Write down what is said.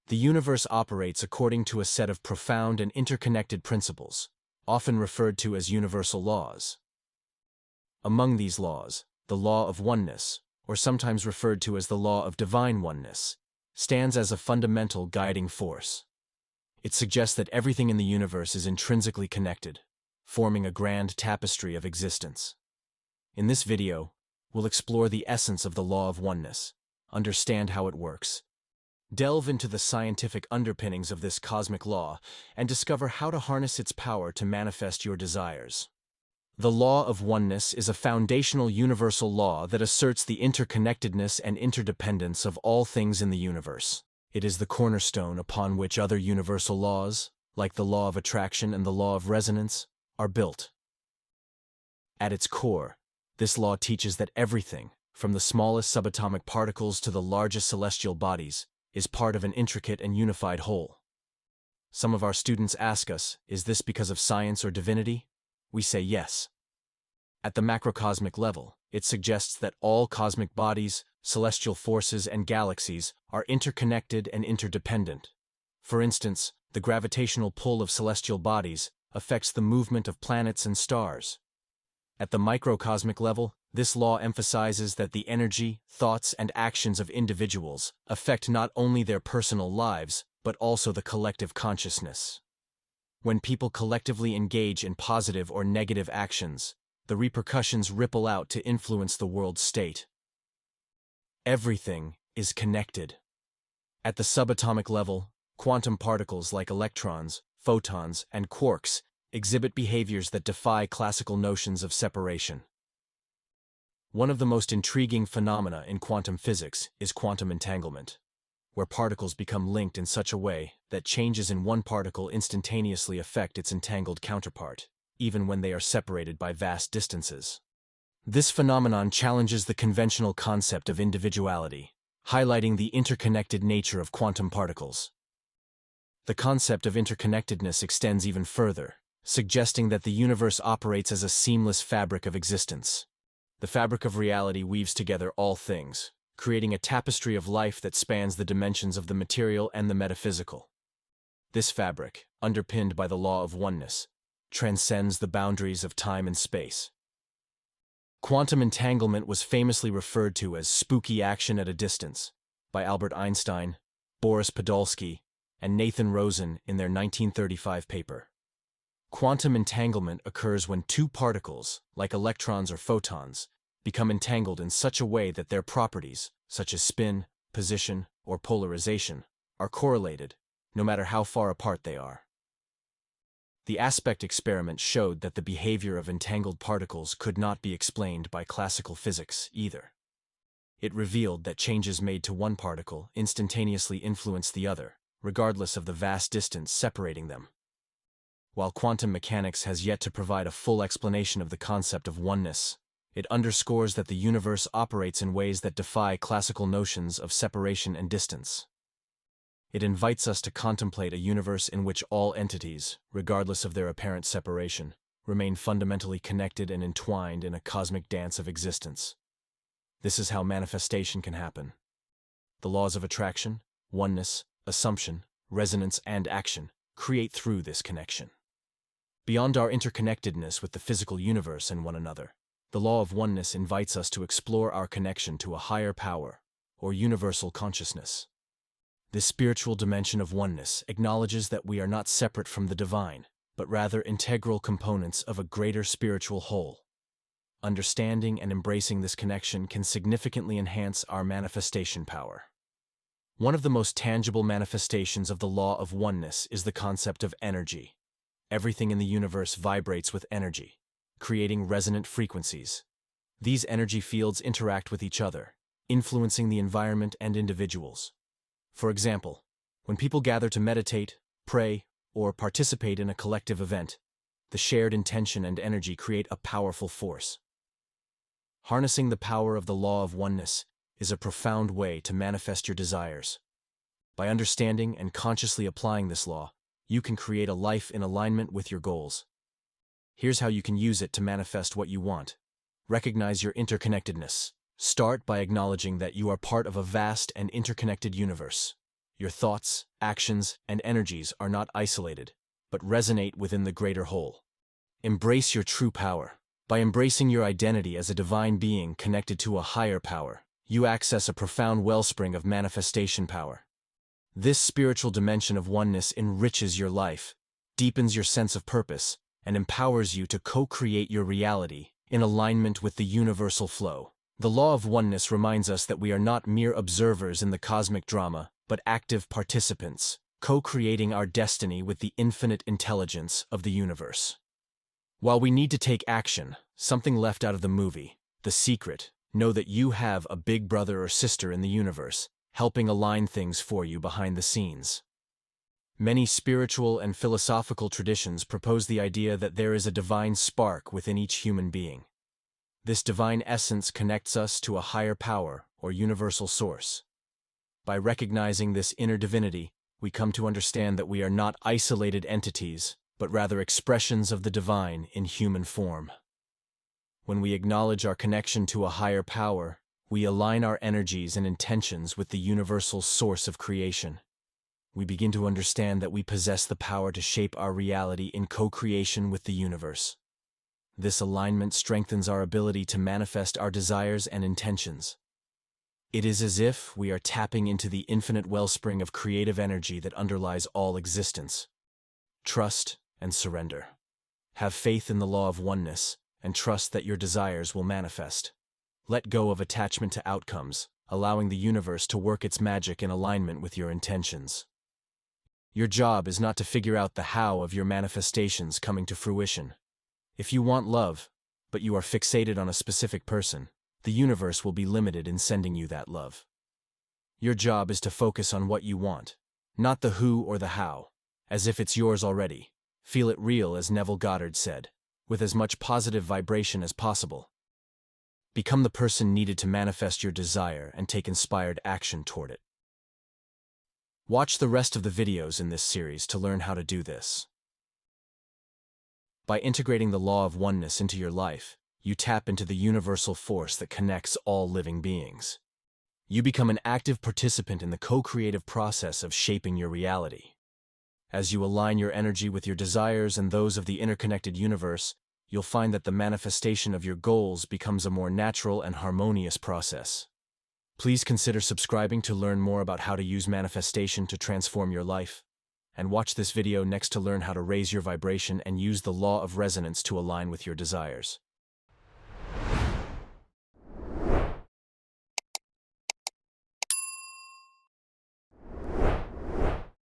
The universe operates according to a set of profound and interconnected principles, often referred to as universal laws. Among these laws, the Law of Oneness, or sometimes referred to as the Law of Divine Oneness, stands as a fundamental guiding force. It suggests that everything in the universe is intrinsically connected, forming a grand tapestry of existence. In this video, we'll explore the essence of the Law of Oneness, understand how it works, delve into the scientific underpinnings of this cosmic law, and discover how to harness its power to manifest your desires. The Law of Oneness is a foundational universal law that asserts the interconnectedness and interdependence of all things in the universe. It is the cornerstone upon which other universal laws, like the law of attraction and the law of resonance, are built. At its core, this law teaches that everything, from the smallest subatomic particles to the largest celestial bodies, is part of an intricate and unified whole. Some of our students ask us, is this because of science or divinity? We say yes. At the macrocosmic level, it suggests that all cosmic bodies, celestial forces, and galaxies are interconnected and interdependent. For instance, the gravitational pull of celestial bodies affects the movement of planets and stars. At the microcosmic level, this law emphasizes that the energy, thoughts, and actions of individuals affect not only their personal lives, but also the collective consciousness. When people collectively engage in positive or negative actions, the repercussions ripple out to influence the world's state. Everything is connected. At the subatomic level, quantum particles like electrons, photons, and quarks exhibit behaviors that defy classical notions of separation. One of the most intriguing phenomena in quantum physics is quantum entanglement, where particles become linked in such a way that changes in one particle instantaneously affect its entangled counterpart, even when they are separated by vast distances. This phenomenon challenges the conventional concept of individuality, highlighting the interconnected nature of quantum particles. The concept of interconnectedness extends even further, suggesting that the universe operates as a seamless fabric of existence. The fabric of reality weaves together all things, creating a tapestry of life that spans the dimensions of the material and the metaphysical. This fabric, underpinned by the Law of Oneness, transcends the boundaries of time and space. Quantum entanglement was famously referred to as spooky action at a distance by Albert Einstein, Boris Podolsky, and Nathan Rosen in their 1935 paper. Quantum entanglement occurs when two particles, like electrons or photons, become entangled in such a way that their properties, such as spin, position, or polarization, are correlated, no matter how far apart they are. The aspect experiment showed that the behavior of entangled particles could not be explained by classical physics either. It revealed that changes made to one particle instantaneously influence the other, regardless of the vast distance separating them. While quantum mechanics has yet to provide a full explanation of the concept of oneness, it underscores that the universe operates in ways that defy classical notions of separation and distance. It invites us to contemplate a universe in which all entities, regardless of their apparent separation, remain fundamentally connected and entwined in a cosmic dance of existence. This is how manifestation can happen. The laws of attraction, oneness, assumption, resonance, and action create through this connection. Beyond our interconnectedness with the physical universe and one another, the Law of Oneness invites us to explore our connection to a higher power, or universal consciousness. This spiritual dimension of oneness acknowledges that we are not separate from the divine, but rather integral components of a greater spiritual whole. Understanding and embracing this connection can significantly enhance our manifestation power. One of the most tangible manifestations of the Law of Oneness is the concept of energy. Everything in the universe vibrates with energy, creating resonant frequencies. These energy fields interact with each other, influencing the environment and individuals. For example, when people gather to meditate, pray, or participate in a collective event, the shared intention and energy create a powerful force. Harnessing the power of the Law of Oneness is a profound way to manifest your desires. By understanding and consciously applying this law, you can create a life in alignment with your goals. Here's how you can use it to manifest what you want. Recognize your interconnectedness. Start by acknowledging that you are part of a vast and interconnected universe. Your thoughts, actions, and energies are not isolated, but resonate within the greater whole. Embrace your true power. By embracing your identity as a divine being connected to a higher power, you access a profound wellspring of manifestation power. This spiritual dimension of oneness enriches your life, deepens your sense of purpose, and empowers you to co-create your reality in alignment with the universal flow. The law of oneness reminds us that we are not mere observers in the cosmic drama, but active participants, co-creating our destiny with the infinite intelligence of the universe. While we need to take action, something left out of the movie, The Secret, know that you have a big brother or sister in the universe, helping align things for you behind the scenes. Many spiritual and philosophical traditions propose the idea that there is a divine spark within each human being. This divine essence connects us to a higher power or universal source. By recognizing this inner divinity, we come to understand that we are not isolated entities, but rather expressions of the divine in human form. When we acknowledge our connection to a higher power, we align our energies and intentions with the universal source of creation. We begin to understand that we possess the power to shape our reality in co-creation with the universe. This alignment strengthens our ability to manifest our desires and intentions. It is as if we are tapping into the infinite wellspring of creative energy that underlies all existence. Trust and surrender. Have faith in the law of oneness, and trust that your desires will manifest. Let go of attachment to outcomes, allowing the universe to work its magic in alignment with your intentions. Your job is not to figure out the how of your manifestations coming to fruition. If you want love, but you are fixated on a specific person, the universe will be limited in sending you that love. Your job is to focus on what you want, not the who or the how, as if it's yours already. Feel it real, as Neville Goddard said, with as much positive vibration as possible. Become the person needed to manifest your desire and take inspired action toward it. Watch the rest of the videos in this series to learn how to do this. By integrating the law of oneness into your life, you tap into the universal force that connects all living beings. You become an active participant in the co-creative process of shaping your reality. As you align your energy with your desires and those of the interconnected universe, you'll find that the manifestation of your goals becomes a more natural and harmonious process. Please consider subscribing to learn more about how to use manifestation to transform your life. And watch this video next to learn how to raise your vibration and use the law of resonance to align with your desires.